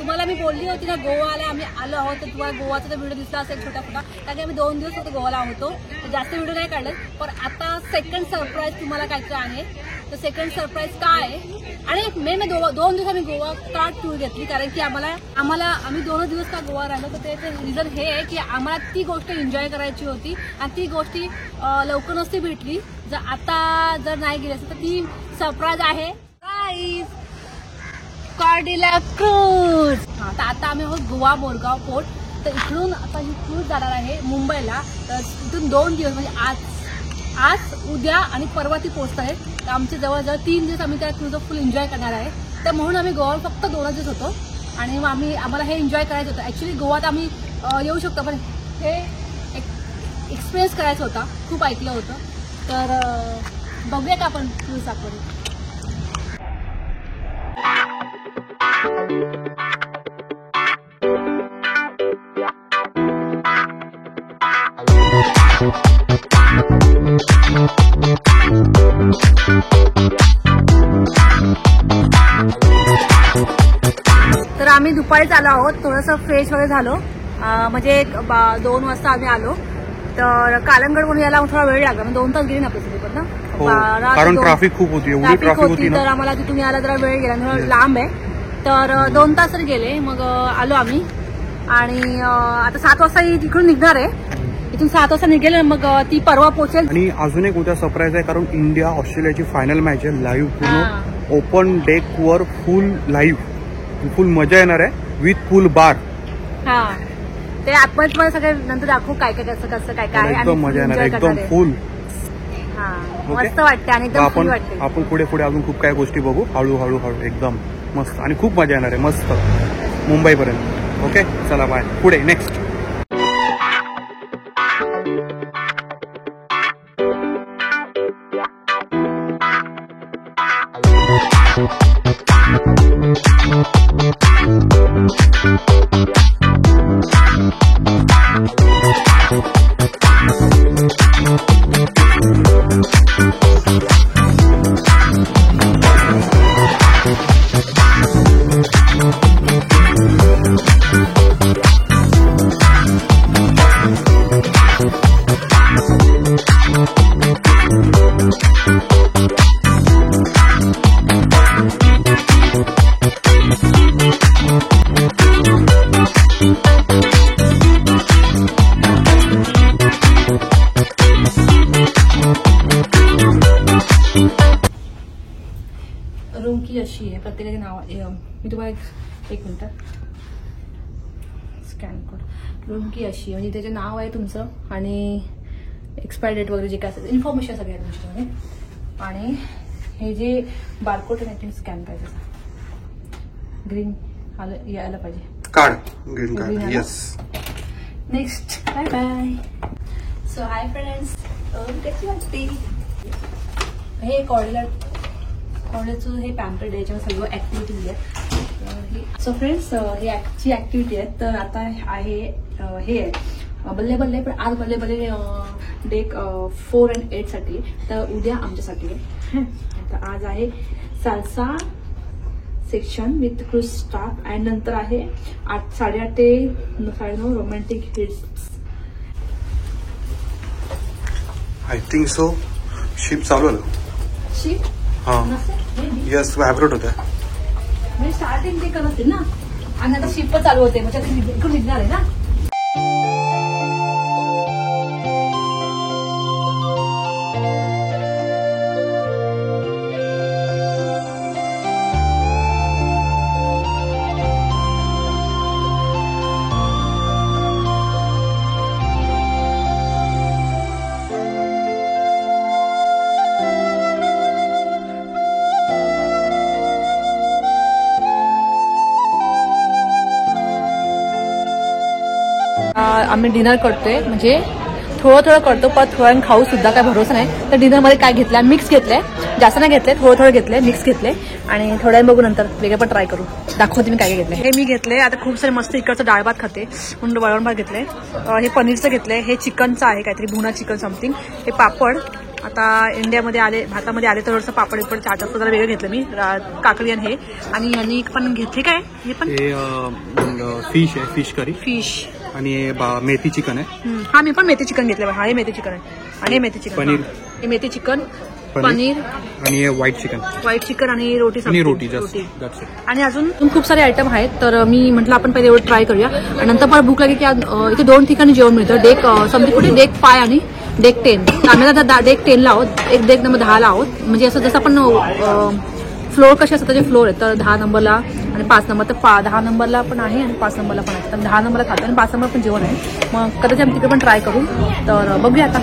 तुम्हाला मी बोलली होती ना गोवाला आम्ही आलो आहोत, तर तुम्हाला गोवाचा तर व्हिडिओ दिसला असेल छोटा छोटा, कारण की आम्ही 2 दिवस फक्त गोवाला होतो, तर जास्त व्हिडिओ नाही काढले. पण आता सेकंड सरप्राईज तुम्हाला काय आहे. तर सेकंड सरप्राईज काय आहे आणि मे 2 दिवस आम्ही गोवा का टूर घेतली, कारण की आम्ही 2 दिवस का गोवा राहिलो. तर त्याचं रिझन हे आहे की आम्हाला ती गोष्ट एन्जॉय करायची होती आणि ती गोष्टी लवकर नसती भेटली. जर नाही गेली तर ती सरप्राईज आहे गाईज. कार्डिला क्रूज. तर आता आम्ही आहोत गोवा बोरगाव पोर्ट. तर इकडून आता ही क्रूज जाणार आहे मुंबईला. तर इथून 2 दिवस म्हणजे आज उद्या आणि परवा ती पोहोचत आहे. तर आमचे जवळजवळ 3 दिवस आम्ही त्या क्रूजचा फुल एन्जॉय करणार आहे. तर म्हणून आम्ही गोवा फक्त 2 दिवस होतो आणि मग आम्हाला हे एन्जॉय करायचं होतं. ॲक्च्युली गोवात आम्ही येऊ शकतो, पण हे एक्सपिरियन्स करायचं होता. खूप ऐकलं होतं. तर बघूया का आपण क्रूज दाखवतो. तर आम्ही दुपारीच आलो आहोत. थोडंसं फ्रेश वगैरे झालो, म्हणजे 2 वाजता आम्ही आलो. तर कालंगड म्हणून यायला थोडा वेळ लागला, 2 तास गेले ना आपल्यासाठी पण ना, कारण ट्रॅफिक खूप होती, ट्रॅफिक होती. तर आम्हाला तिथून यायला जरा वेळ गेला, थोडा लांब आहे. तर 2 तास तरी गेले. मग आलो आम्ही आणि आता 7 वाजता तिकडून निघणार आहे. इथून 7 वाजता निघेल, मग ती परवा पोहोचेल. आणि अजून एक उद्या सरप्राईज आहे, कारण इंडिया ऑस्ट्रेलियाची फायनल मॅच आहे लाईव्ह, पूर्ण ओपन डेकवर फुल लाईव्ह, फुल मजा येणार आहे विथ फुल बार. हा, ते आपण तुम्हाला सगळे नंतर दाखवू काय काय कसं काय काय एकदम मजा येणार आहे, एकदम फुल. हा, मस्त वाटते आणि एकदम फुल वाटते. आपण पुढे अजून खूप काही गोष्टी बघू हळू एकदम मस्त आणि खूप मजा येणार आहे मस्त मुंबईपर्यंत. ओके, चला बाय. पुढे नेक्स्ट. रूम की अशी आहे, प्रत्येकाचे नाव. मी तुम्हाला एक मिनिट स्कॅन कोड. रूम की अशी म्हणजे त्याचे नाव आहे तुमचं आणि एक्सपायरी डेट वगैरे जे काय असेल इन्फॉर्मेशन सगळ्या तुमच्यामध्ये. आणि हे जे बारकोड आहे ते स्कॅन करायचं. ग्रीन यायला पाहिजे card, green card. Yes. Next. Bye bye. So hi friends, कशी वाटते. हे कॉलेजचं हे पॅम्पलेट आहे, याच्यावर सर्व ऍक्टिव्हिटीज आहेत. सो फ्रेंड्स, ही ची ऍक्टिव्हिटी आहे. तर आता आहे हे आहे बल्ले बल्ले, पण आज बल्ले बल्ले डेक 4 and 8 साठी. तर उद्या आमच्यासाठी आहे. तर आज आहे salsa section with cruise staff आणि नंतर आहे 8:30 ते 9:30 romantic hits. I think so ship चालू आलं. शिप येस, व्हायब्रेट होतं. म्हणजे स्टार्टिंग ते करत ना, आणि आता शिप चालू होते, म्हणजे इकडून निघणार आहे ना. आम्ही डिनर करतोय, म्हणजे थोडं करतो, पण थोडं खाऊ सुद्धा काय भरोसा नाही. तर डिनरमध्ये काय घेतलंय, मिक्स घेतलंय, जास्त नाही घेतलंय, थोडं घेतलंय, मिक्स घेतलंय. आणि थोड्या बघू नंतर वेगळं पण ट्राय करू, दाखवते मी काय काय घेतलंय. हे मी घेतलंय आता खूप सारे मस्त इकडचं डाळ भात खाते म्हणून वरण भात घेतलंय. हे पनीरचं घेतलंय, हे चिकनचं आहे काहीतरी भुना चिकन समथिंग, हे पापड आता इंडियामध्ये आले, भारतामध्ये आले तर थोडंसं पापड बिपड चाट असतं जरा वेगळं घेतलं मी, काकडी आणि हे. आणि यांनी पण घेतले काय हे पण फिश आहे, फिश करी, फिश आणि मेथी चिकन आहे. हा मी पण मेथी चिकन घेतलं. हा हे मेथी चिकन आहे आणि हे मेथी चिकन, पनीर, हे मेथी चिकन, पनीर आणि व्हाईट चिकन आणि रोटी आणि रोटी रोटी. जास्त. आणि अजून खूप सारे आयटम आहेत. तर मी म्हटलं आपण पहिले एवढं ट्राय करूया आणि नंतर मला भूक लागली की इथे 2 ठिकाणी जेवण मिळतं. डेक समजा कुठे डेक 5 आणि डेक 10. आम्ही आता डेक 10ला आहोत, एक डेक नंबर 10ला आहोत. म्हणजे असं जसं आपण फ्लोअर कसे असतात त्याचे फ्लोअर आहेत. तर 10 नंबरला आणि 5 नंबर, तर 10 नंबरला पण आहे आणि 5 नंबरला पण आहे. तर 10 नंबरला खातो आणि 5 नंबर पण जेवण आहे. मग कदाचित आम्ही तिकडे पण ट्राय करू. तर बघूया आता.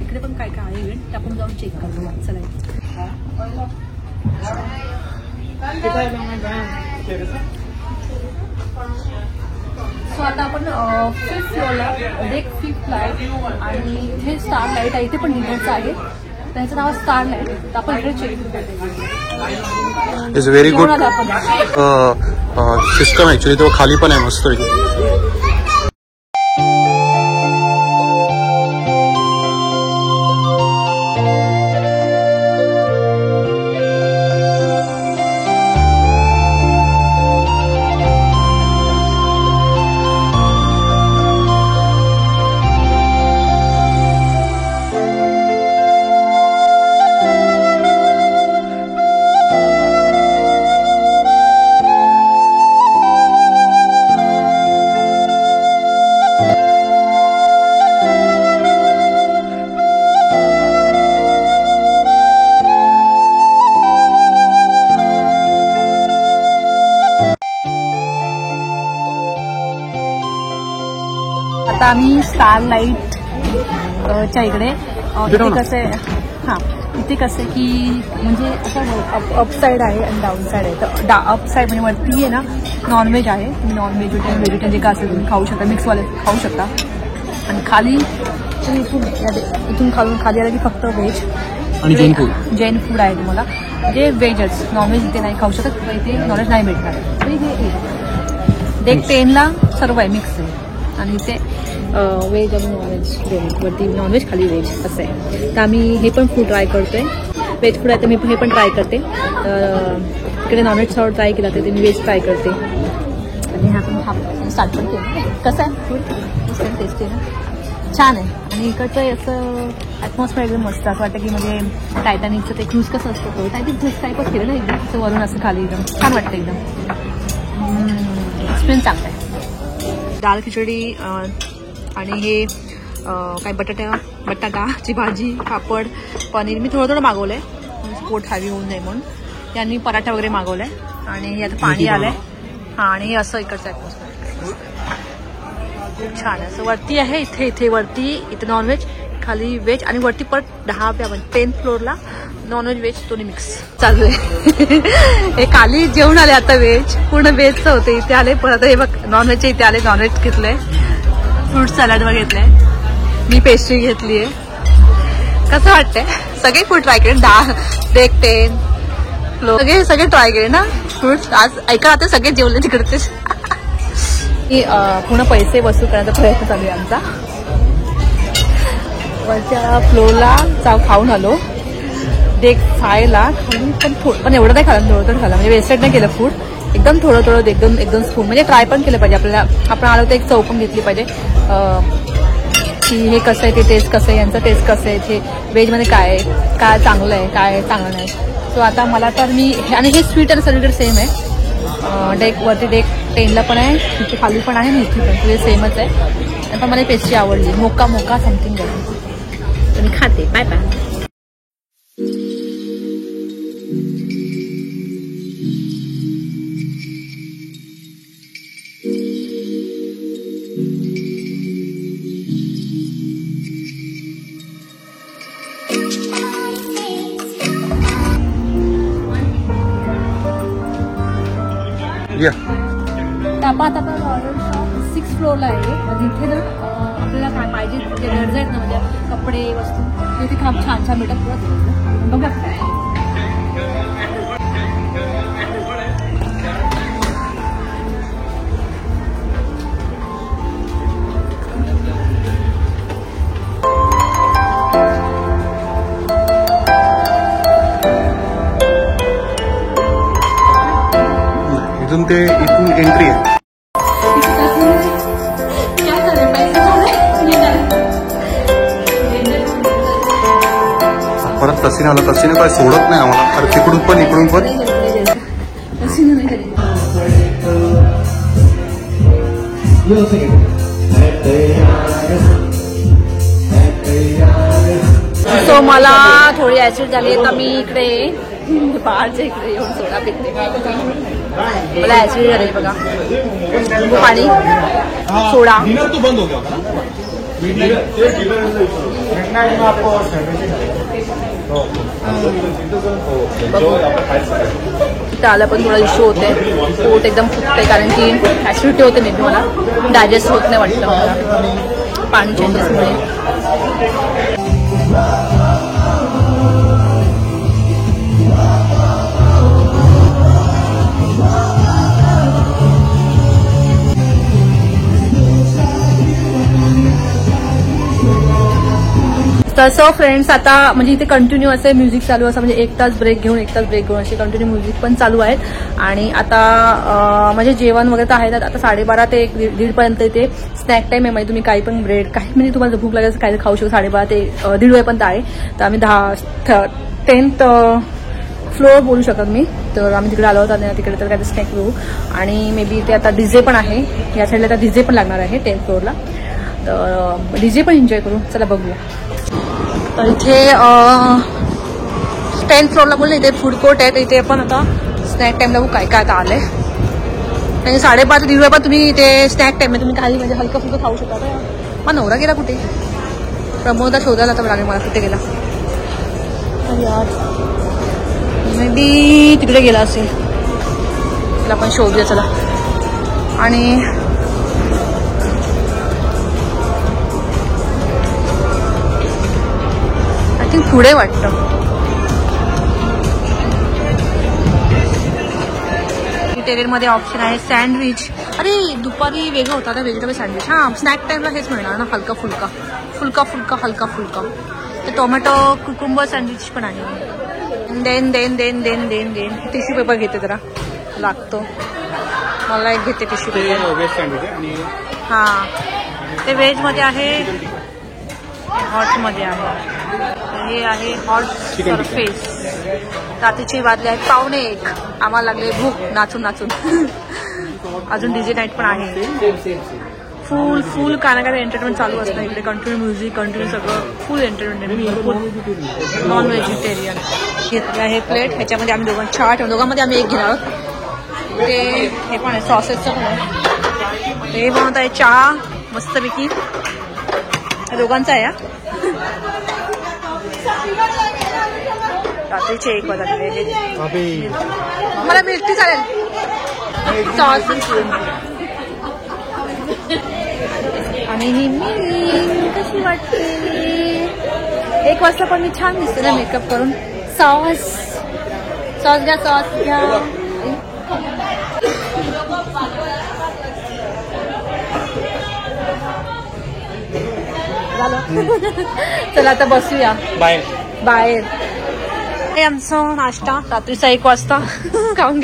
इकडे पण काय काय आहे इव्हेंट, आपण जाऊन चेक करू. चला सो आता आपण 5th फ्लोअरला डेक 5th आहे आणि इथे स्टार लाईट आहे. इथे पण डिनरचं आहे, त्याचं नाव स्टार लाईट. तर आपण इकडे चेक करू. It's very good system actually. तो खाली पण आहे मस्त. आता आम्ही स्टार लाईट च्या इकडे इथे कसं आहे, हां इथे कसं की म्हणजे असं अप साईड आहे आणि डाऊन साईड आहे. तर अप साईड म्हणजे वरती आहे ना नॉनव्हेज आहे. तुम्ही नॉनव्हेज व्हेजिटेरियन जे काय असेल तुम्ही खाऊ शकता, मिक्सवाले खाऊ शकता. आणि खाली तुम्ही इथून खाली आलं की फक्त व्हेज आणि जैन फूड आहे तुम्हाला, जे व्हेजच. नॉनव्हेज इथे नाही खाऊ शकत, इथे नॉनव्हेज नाही भेटणार. तर इथे डेक 10ला सर्व आहे, मिक्स आहे. आणि इथे व्हेज आणि नॉनव्हेज दोन्ही, वरती नॉनव्हेज खाली व्हेज असं आहे. तर आम्ही हे पण फूड ट्राय करतोय. व्हेज फूड आहे ते मी हे पण ट्राय करते. तर तिकडे नॉनव्हेज थोडं ट्राय केला तर मी व्हेज ट्राय करते. आणि हा स्टार्ट पण केलं. कसं आहे फूड? मस्त टेस्टी आहे ना, छान आहे. आणि इकडचं असं ॲटमॉस्फिअर एकदम मस्त. असं वाटतं की म्हणजे टायटॅनिकचं ते क्रूज कसं असतं तो टायटॅनिक क्रूज टाईपच केलं ना एकदम, असं वरून असं खाली एकदम छान वाटतं एकदम. एक्सपिरियन्स चांगला आहे. दाल खिचडी आणि हे काय बटाटाची भाजी, पापड, पनीर मी थोडं थोडं मागवलं आहे पोट हॅवी होऊन नये म्हणून. यांनी पराठा वगैरे मागवला आहे. आणि हे आता पाणी आलं आहे. हां, आणि हे असं इकडचं ॲटमॉस्फिअर खूप छान आहे. असं वरती आहे, इथे वरती इथे नॉनव्हेज, खाली व्हेज आणि वरती परत 10th फ्लोअरला नॉनव्हेज व्हेज दोन्ही मिक्स चालू आहे. हे खाली जेवण आले आता व्हेज, पूर्ण व्हेजचं होते. इथे आले परत हे बघ नॉनव्हेजचे इथे आले. नॉनव्हेज घेतलंय, फ्रूट सॅलड वगैरे घेतलंय, मी पेस्ट्री घेतली आहे. कसं वाटतंय? सगळे फूड ट्राय केले. डेक 10 सगळे ट्राय केले ना फ्रूट्स. आज ऐका आता सगळे जेवले तिकडचेच. पूर्ण पैसे वसूल करण्याचा प्रयत्न चालू आहे आमचा. वरच्या फ्लोअरला खाऊन आलो. डेक 5ला खाऊन पण एवढं नाही खाल्लं, थोडं खाल्लं. म्हणजे वेस्टेड नाही केलं फूड, एकदम थोडं एकदम स्पून. म्हणजे ट्राय पण केलं पाहिजे आपल्याला. आपण आलो तर एक चव पण घेतली पाहिजे की हे कसं आहे, ते टेस्ट कसं आहे, यांचं टेस्ट कसं आहे, ते व्हेजमध्ये काय चांगलं आहे, काय चांगलं नाही. सो आता मला तर मी आणि हे स्वीट आणि सगळीकडे सेम आहे. वरती डेक 10ला पण आहे, तिथे खाली पण आहे, इथे पण तुझे सेमच आहे. आता मला पेस्ट्री आवडली, मोका समथिंग आहे. तर मी खाते. Bye bye. आपण 6th फ्लोअरला आहे. तिथे ना आपल्याला काय पाहिजे जे गरज आहेत ना, म्हणजे कपडे वस्तू तिथे खूप छान मिळतात. बघा इथून एंट्री आहे. परत तसीने आला, तसीने काय सोडत नाही आम्हाला. अरे तिकडून पण इकडून पण. सो मला थोडी ऍसिड झाली तर मी इकडे बाहेरच्या इकडे येऊन सोडा पिते. मला ऍसिड झाली बघा. पाणी सोडा इथं आला पण थोडा इश्यू होते. पोट एकदम फुटते कारण की ऍसिडिटी होते. नेहमी मला डायजेस्ट होत नाही वाटतं मला पाणी चेंजेसमुळे. तसं फ्रेंड्स आता म्हणजे इथे कंटिन्यू असे म्युझिक चालू असं म्हणजे 1 तास ब्रेक घेऊन असे कंटिन्यू म्युझिक पण चालू आहेत. आणि आता म्हणजे जेवण वगैरे तर आहे. आता 12:30 ते 1:30 पर्यंत इथे स्नॅक टाईम आहे. म्हणजे तुम्ही काही पण ब्रेड काही म्हणजे तुम्हाला भूक लागेल काही खाऊ शकतो. 12:30 ते 1:30 वाजेपर्यंत आहे. तर आम्ही 10th फ्लोअर बोलू शकत मी. तर आम्ही तिकडे आलो होतो आणि तिकडे तर काय स्नॅक घेऊ. आणि मे बी इथे आता डीजे पण आहे. या साईडला आता डीजे पण लागणार आहे 10th फ्लोअरला. तर डीजे पण एन्जॉय करू. चला बघूया. तर इथे 10th फ्लोअरला बोलले इथे फूड कोर्ट आहे. तर इथे पण आता स्नॅक टाईमला काय काय आता आलंय. आणि 12:30 ते 1:30 वाजता तुम्ही इथे स्नॅक टाईम तुम्ही काही म्हणजे हलकं फुलकं खाऊ शकता. मग नवरा गेला कुठे? प्रमोदा शोधायला तर लागेल मला कुठे गेला. मे बी तिकडे गेला असेल. त्याला आपण शोधूया चला. आणि आय थिंक पुढे वाटतं. टेरेनमध्ये ऑप्शन आहे सँडविच. अरे दुपारी वेगळं होतं आता व्हेजिटेबल सँडविच. हां स्नॅक टाईमला हेच मिळणार ना हलका फुलका. तर टोमॅटो कुकुंबर सँडविच पण आहे. देन टिश्यू पेपर घेते जरा लागतो मला एक घेते टिश्यू पेपर हा ते व्हेज मध्ये आहे हॉट मध्ये आहे हे आहे हॉट सरफेस रात्रीची वाजले आहेत 1:45 आम्हाला लागले भूक नाचून अजून डीजे नाईट पण आहे फुल काय एंटरटेनमेंट चालू असतं इकडे कंटिन्यू म्युझिक कंटिन्यू सगळं फुल एंटरटेनमेंट नॉन व्हेजिटेरियन घेतलं आहे प्लेट ह्याच्यामध्ये आम्ही दोघांमध्ये आम्ही एक घेणार आहोत ते हे पण आहे सॉसेसचं पण आहे हे बनवत आहे चहा मस्तपैकी दोघांचा आहे रात्रीचे 1 वाजले मला मिळती चालेल सॉसेस आणि ही मी कशी वाटते 1 वाजता पण मी छान दिसते ना मेकअप करून सॉस घ्या चला आता बसूया बाहेर हे आमचा नाश्ता रात्रीचा 1 वाजता खाऊन